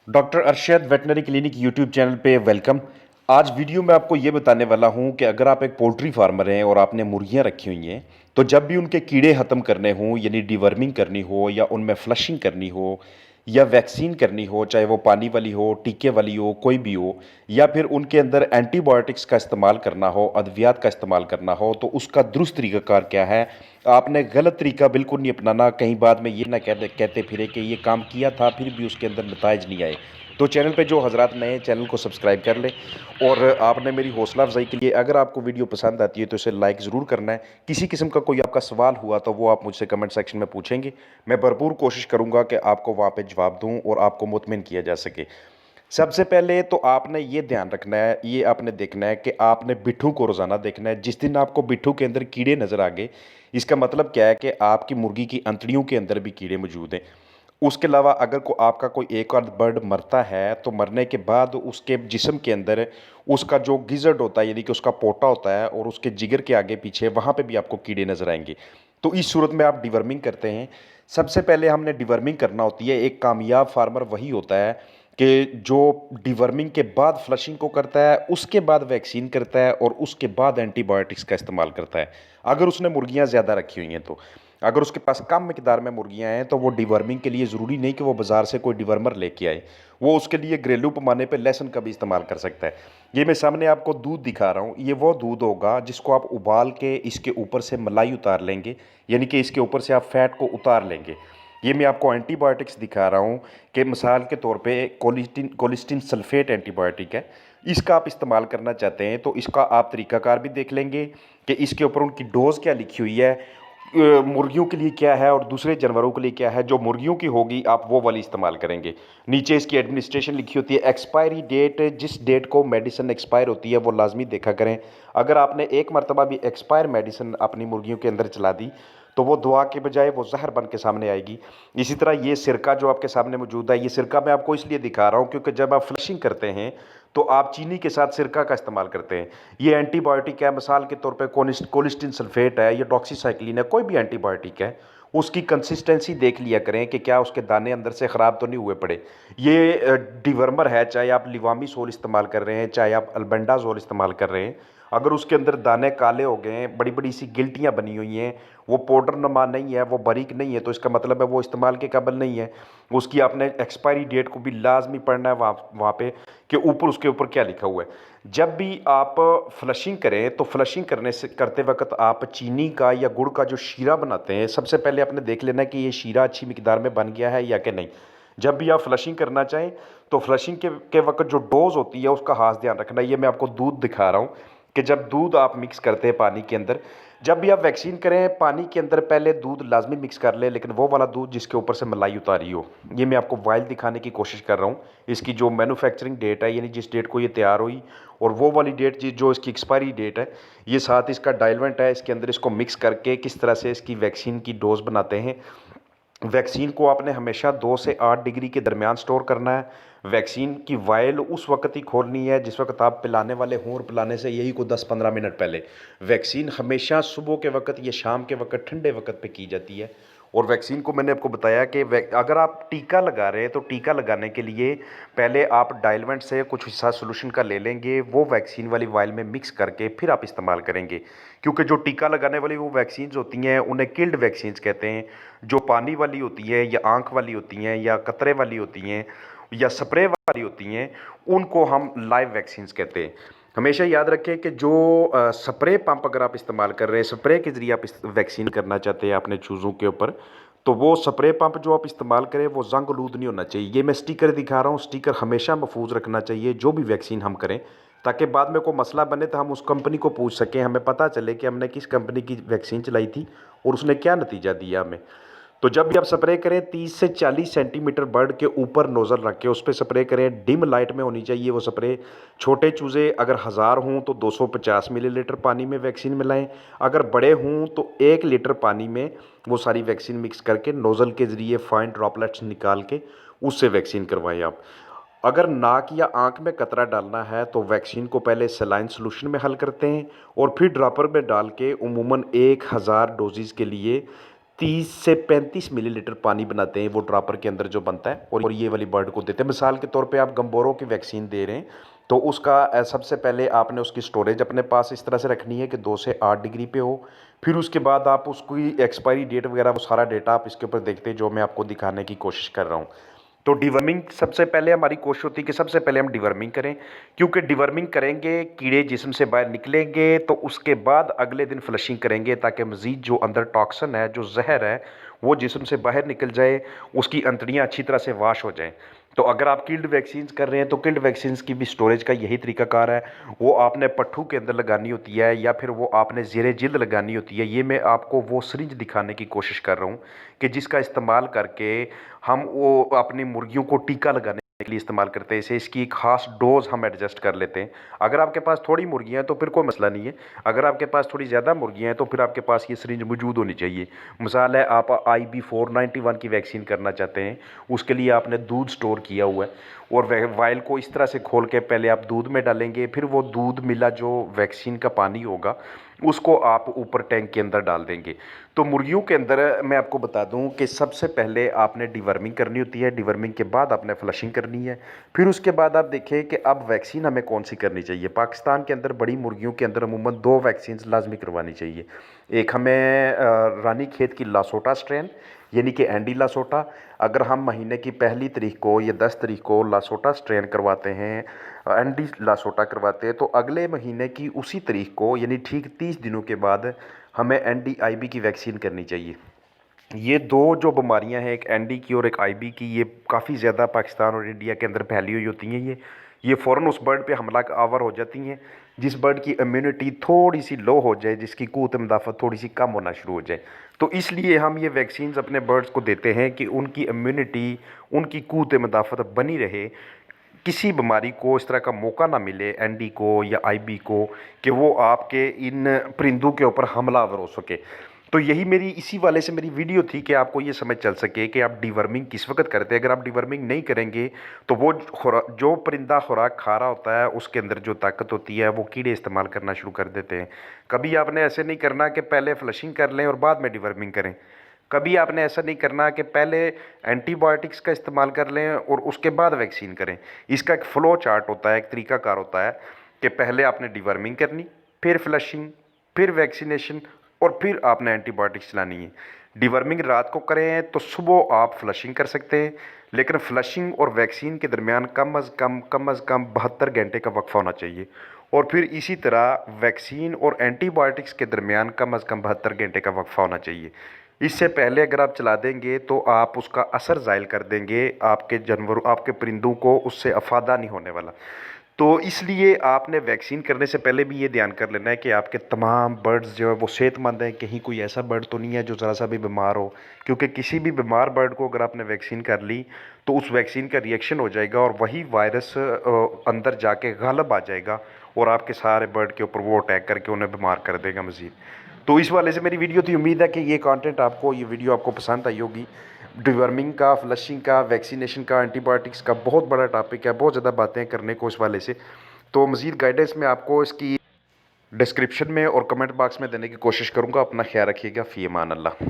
Doctor Arshad veterinary clinic YouTube channel पे welcome. आज video में आपको ये बताने वाला हूँ कि अगर आप एक पोल्ट्री फार्मर हैं और आपने मुर्गियाँ रखी हुई हैं, तो जब भी उनके कीड़े ख़त्म करने हों, यानी डिवर्मिंग करनी हो या उनमें फ्लशिंग करनी हो या वैक्सीन करनी हो, चाहे वो पानी वाली हो, टीके वाली हो, कोई भी हो, या फिर उनके अंदर एंटीबायोटिक्स का इस्तेमाल करना हो, अद्वियात का इस्तेमाल करना हो, तो उसका दुरुस्त तरीक़ाकार क्या है। आपने गलत तरीका बिल्कुल नहीं अपनाना, कहीं बाद में ये ना कहते फिरे कि ये काम किया था फिर भी उसके अंदर नताइज नहीं आए। तो चैनल पे जो हजरात नए हैं, चैनल को सब्सक्राइब कर लें। और आपने मेरी हौसला अफजाई के लिए अगर आपको वीडियो पसंद आती है तो इसे लाइक ज़रूर करना है। किसी किस्म का कोई आपका सवाल हुआ तो वो आप मुझसे कमेंट सेक्शन में पूछेंगे। मैं भरपूर कोशिश करूँगा कि आपको वहाँ पे जवाब दूँ और आपको मुतमिन किया जा सके। सबसे पहले तो आपने ये ध्यान रखना है, ये आपने देखना है कि आपने बिट्ठू को रोज़ाना देखना है। जिस दिन आपको बिट्ठू के अंदर कीड़े नज़र आ गए, इसका मतलब क्या है कि आपकी मुर्गी की अंतड़ियों के अंदर भी कीड़े मौजूद हैं। उसके अलावा अगर आपका कोई एक और बर्ड मरता है तो मरने के बाद उसके जिस्म के अंदर उसका जो गिज़र्ड होता है, यानी कि उसका पोटा होता है, और उसके जिगर के आगे पीछे वहाँ पे भी आपको कीड़े नज़र आएंगे। तो इस सूरत में आप डिवर्मिंग करते हैं। सबसे पहले हमने डिवर्मिंग करना होती है। एक कामयाब फार्मर वही होता है कि जो डिवर्मिंग के बाद फ्लशिंग को करता है, उसके बाद वैक्सीन करता है और उसके बाद एंटीबायोटिक्स का इस्तेमाल करता है। अगर उसने मुर्गियाँ ज़्यादा रखी हुई हैं तो अगर उसके पास कम मिकदार में मुर्गियाँ हैं तो वो डिवर्मिंग के लिए ज़रूरी नहीं कि वो बाज़ार से कोई डिवर्मर लेके आए। वो उसके लिए घरेलू पैमाने पे लहसुन का भी इस्तेमाल कर सकता है। ये मैं सामने आपको दूध दिखा रहा हूँ, ये वो दूध होगा जिसको आप उबाल के इसके ऊपर से मलाई उतार लेंगे, यानी कि इसके ऊपर से आप फैट को उतार लेंगे। ये मैं आपको एंटीबायोटिक्स दिखा रहा हूँ कि मिसाल के तौर पे कोलिस्टिन सल्फेट एंटीबायोटिक है। इसका आप इस्तेमाल करना चाहते हैं तो इसका आप तरीकाकार भी देख लेंगे कि इसके ऊपर उनकी डोज़ क्या लिखी हुई है, मुर्गियों के लिए क्या है और दूसरे जानवरों के लिए क्या है। जो मुर्गियों की होगी आप वो वाली इस्तेमाल करेंगे। नीचे इसकी एडमिनिस्ट्रेशन लिखी होती है, एक्सपायरी डेट, जिस डेट को मेडिसिन एक्सपायर होती है वो लाजमी देखा करें। अगर आपने एक मरतबा भी एक्सपायर मेडिसिन अपनी मुर्गियों के अंदर चला दी तो वो दुआ के बजाय वो जहर बन के सामने आएगी। इसी तरह ये सिरका जो आपके सामने मौजूद है, ये सिरका मैं आपको इसलिए दिखा रहा हूँ क्योंकि जब आप फ्लशिंग करते हैं तो आप चीनी के साथ सिरका का इस्तेमाल करते हैं। ये एंटीबायोटिक है, मिसाल के तौर पे कोलिस्टिन सल्फेट है या डॉक्सीसाइक्लिन है, कोई भी एंटीबायोटिक है, उसकी कंसिस्टेंसी देख लिया करें कि क्या उसके दाने अंदर से ख़राब तो नहीं हुए पड़े। ये डिवर्मर है, चाहे आप लिवामीसोल इस्तेमाल कर रहे हैं, चाहे आप अल्बेंडाजोल इस्तेमाल कर रहे हैं, अगर उसके अंदर दाने काले हो गए हैं, बड़ी बड़ी सी गिल्टियाँ बनी हुई हैं, वो पाउडर नुमा नहीं है, वो बारीक नहीं है, तो इसका मतलब है वो इस्तेमाल के काबिल नहीं है। उसकी आपने एक्सपायरी डेट को भी लाजमी पढ़ना है वहाँ वहाँ पे कि ऊपर उसके ऊपर क्या लिखा हुआ है। जब भी आप फ्लशिंग करें तो फ्लशिंग करने से करते वक्त आप चीनी का या गुड़ का जो शीरा बनाते हैं, सबसे पहले आपने देख लेना है कि ये शीरा अच्छी मिकदार में बन गया है या कि नहीं। जब भी आप फ्लशिंग करना चाहें तो फ्लशिंग के वक्त जो डोज होती है उसका खास ध्यान रखना। ये मैं आपको दूध दिखा रहा हूँ कि जब दूध आप मिक्स करते हैं पानी के अंदर, जब भी आप वैक्सीन करें पानी के अंदर पहले दूध लाजमी मिक्स कर लें, लेकिन वो वाला दूध जिसके ऊपर से मलाई उतारी हो। ये मैं आपको वाइल दिखाने की कोशिश कर रहा हूँ। इसकी जो मैन्युफैक्चरिंग डेट है, यानी जिस डेट को ये तैयार हुई, और वो वाली डेट जो इसकी एक्सपायरी डेट है, ये साथ इसका डाइल्वेंट है, इसके अंदर इसको मिक्स करके किस तरह से इसकी वैक्सीन की डोज बनाते हैं। वैक्सीन को आपने हमेशा 2 से 8 डिग्री के दरमियान स्टोर करना है। वैक्सीन की वायल उस वक्त ही खोलनी है जिस वक्त आप पिलाने वाले हों, और पिलाने से यही को 10-15 मिनट पहले। वैक्सीन हमेशा सुबह के वक्त या शाम के वक्त ठंडे वक्त पे की जाती है। और वैक्सीन को मैंने आपको बताया कि अगर आप टीका लगा रहे हैं तो टीका लगाने के लिए पहले आप डाइल्वेंट से कुछ हिस्सा सोल्यूशन का ले लेंगे, वो वैक्सीन वाली वायल में मिक्स करके फिर आप इस्तेमाल करेंगे। क्योंकि जो टीका लगाने वाली वो वैक्सीन्स होती हैं उन्हें किल्ड वैक्सीन्स कहते हैं। जो पानी वाली होती है या आँख वाली होती हैं या कतरे वाली होती हैं या स्प्रे वाली होती हैं, उनको हम लाइव वैक्सीन्स कहते हैं। हमेशा याद रखें कि जो स्प्रे पंप अगर आप इस्तेमाल कर रहे हैं, स्प्रे के ज़रिए आप वैक्सीन करना चाहते हैं अपने चूज़ों के ऊपर, तो वो स्प्रे पंप जो आप इस्तेमाल करें वो जंग आलूद नहीं होना चाहिए। ये मैं स्टिकर दिखा रहा हूँ, स्टिकर हमेशा महफूज रखना चाहिए जो भी वैक्सीन हम करें, ताकि बाद में कोई मसला बने तो हम उस कंपनी को पूछ सकें, हमें पता चले कि हमने किस कंपनी की वैक्सीन चलाई थी और उसने क्या नतीजा दिया हमें। तो जब भी आप स्प्रे करें 30 से 40 सेंटीमीटर बर्ड के ऊपर नोज़ल रख के उस पर स्प्रे करें। डिम लाइट में होनी चाहिए वो स्प्रे। छोटे चूज़े अगर 1000 हों तो 250 मिलीलीटर पानी में वैक्सीन मिलाएं। अगर बड़े हों तो 1 लीटर पानी में वो सारी वैक्सीन मिक्स करके नोज़ल के ज़रिए फाइन ड्रॉपलेट्स निकाल के उससे वैक्सीन करवाएं आप। अगर नाक या आंख में कतरा डालना है तो वैक्सीन को पहले सलाइन सॉल्यूशन में हल करते हैं और फिर ड्रॉपर में डाल के उमूमन 1000 डोजेज़ के लिए 30 से 35 मिलीलीटर पानी बनाते हैं वो ड्रॉपर के अंदर जो बनता है, और ये वाली बर्ड को देते हैं। मिसाल के तौर पे आप गम्बोरो की वैक्सीन दे रहे हैं तो उसका सबसे पहले आपने उसकी स्टोरेज अपने पास इस तरह से रखनी है कि 2 से 8 डिग्री पे हो। फिर उसके बाद आप उसकी एक्सपायरी डेट वगैरह वो सारा डेटा आप इसके ऊपर देखते हैं, जो मैं आपको दिखाने की कोशिश कर रहा हूँ। तो डिवर्मिंग सबसे पहले हमारी कोशिश होती है कि सबसे पहले हम डिवर्मिंग करें, क्योंकि डिवर्मिंग करेंगे कीड़े जिस्म से बाहर निकलेंगे तो उसके बाद अगले दिन फ्लशिंग करेंगे, ताकि मज़ीद जो अंदर टॉक्सन है, जो जहर है, वो जिस्म से बाहर निकल जाए, उसकी अंतड़ियाँ अच्छी तरह से वाश हो जाएं। तो अगर आप किल्ड वैक्सीन्स कर रहे हैं तो किल्ड वैक्सीन्स की भी स्टोरेज का यही तरीकाकार है। वो आपने पट्ठू के अंदर लगानी होती है या फिर वो आपने ज़ेरे जिल्द लगानी होती है। ये मैं आपको वो सिरिंज दिखाने की कोशिश कर रहा हूँ कि जिसका इस्तेमाल करके हम वो अपनी मुर्गियों को टीका लगाने के लिए इस्तेमाल करते हैं। इसे इसकी एक खास डोज हम एडजस्ट कर लेते हैं। अगर आपके पास थोड़ी मुर्गियाँ हैं तो फिर कोई मसला नहीं है। अगर आपके पास थोड़ी ज़्यादा मुर्गियाँ हैं तो फिर आपके पास ये सिरिंज मौजूद होनी चाहिए। मिसाल है, आप IB491 की वैक्सीन करना चाहते हैं, उसके लिए आपने दूध स्टोर किया हुआ है और वायल को इस तरह से खोल के पहले आप दूध में डालेंगे, फिर वो दूध मिला जो वैक्सीन का पानी होगा उसको आप ऊपर टैंक के अंदर डाल देंगे। तो मुर्गियों के अंदर मैं आपको बता दूं कि सबसे पहले आपने डिवर्मिंग करनी होती है, डिवर्मिंग के बाद आपने फ्लशिंग करनी है। फिर उसके बाद आप देखें कि अब वैक्सीन हमें कौन सी करनी चाहिए। पाकिस्तान के अंदर बड़ी मुर्गियों के अंदर अमूमन 2 वैक्सीन लाजमी करवानी चाहिए। एक हमें रानी खेत की लासोटा स्ट्रेन यानी कि एंडी लासोटा, अगर हम महीने की पहली तारीख को या 10 तारीख को लासोटा स्ट्रेन करवाते हैं, एंडी लासोटा करवाते हैं, तो अगले महीने की उसी तारीख को यानी ठीक 30 दिनों के बाद हमें NDIB की वैक्सीन करनी चाहिए। ये 2 जो बीमारियां हैं, एक एनडी की और एक आईबी की, ये काफ़ी ज़्यादा पाकिस्तान और इंडिया के अंदर फैली हुई होती हैं। ये फ़ौरन उस बर्ड पे हमला आवर हो जाती हैं जिस बर्ड की इम्यूनिटी थोड़ी सी लो हो जाए, जिसकी क़ुव्वत मुदाफ़त थोड़ी सी कम होना शुरू हो जाए। तो इसलिए हम ये वैक्सीन अपने बर्ड्स को देते हैं कि उनकी इम्यूनिटी, उनकी क़ुव्वत मुदाफ़त बनी रहे, किसी बीमारी को इस तरह का मौका ना मिले एनडी को या आईबी को कि वो आपके इन परिंदों के ऊपर हमलावर हो सके। तो यही मेरी इसी वाले से मेरी वीडियो थी कि आपको ये समझ चल सके कि आप डिवर्मिंग किस वक्त करते हैं। अगर आप डिवर्मिंग नहीं करेंगे तो वो जो परिंदा खुराक खा रहा होता है उसके अंदर जो ताकत होती है वो कीड़े इस्तेमाल करना शुरू कर देते हैं। कभी आपने ऐसे नहीं करना कि पहले फ्लशिंग कर लें और बाद में डिवर्मिंग करें। कभी आपने ऐसा नहीं करना कि पहले एंटीबायोटिक्स का इस्तेमाल कर लें और उसके बाद वैक्सीन करें। इसका एक फ़्लो चार्ट होता है, एक तरीकाकार होता है कि पहले आपने डिवर्मिंग करनी, फिर फ्लशिंग, फिर वैक्सीनेशन और फिर आपने एंटीबायोटिक्स चलानी है। डिवर्मिंग रात को करें तो सुबह आप फ्लशिंग कर सकते हैं, लेकिन फ्लशिंग और वैक्सीन के दरमियान कम अज़ कम 72 घंटे का वक्फ़ा होना चाहिए। और फिर इसी तरह वैक्सीन और एंटीबायोटिक्स के दरमियान कम अज़ कम 72 घंटे का वक्फ़ा होना चाहिए। इससे पहले अगर आप चला देंगे तो आप उसका असर ज़ायल कर देंगे, आपके जानवरों, आपके परिंदों को उससे अफादा नहीं होने वाला। तो इसलिए आपने वैक्सीन करने से पहले भी ये ध्यान कर लेना है कि आपके तमाम बर्ड्स जो है वो सेहतमंद हैं, कहीं कोई ऐसा बर्ड तो नहीं है जो ज़रा सा भी बीमार हो, क्योंकि किसी भी बीमार बर्ड को अगर आपने वैक्सीन कर ली तो उस वैक्सीन का रिएक्शन हो जाएगा और वही वायरस अंदर जाके गालिब आ जाएगा और आपके सारे बर्ड के ऊपर वो अटैक करके उन्हें बीमार कर देगा मज़ीद। तो इस वाले से मेरी वीडियो थी। उम्मीद है कि ये कंटेंट आपको, ये वीडियो आपको पसंद आई होगी। डिवर्मिंग का, फ्लशिंग का, वैक्सीनेशन का, एंटीबायोटिक्स का बहुत बड़ा टॉपिक है, बहुत ज़्यादा बातें करने को इस वाले से। तो मज़ीद गाइडेंस मैं आपको इसकी डिस्क्रिप्शन में और कमेंट बॉक्स में देने की कोशिश करूँगा। अपना ख्याल रखिएगा। फ़ी अमान अल्लाह।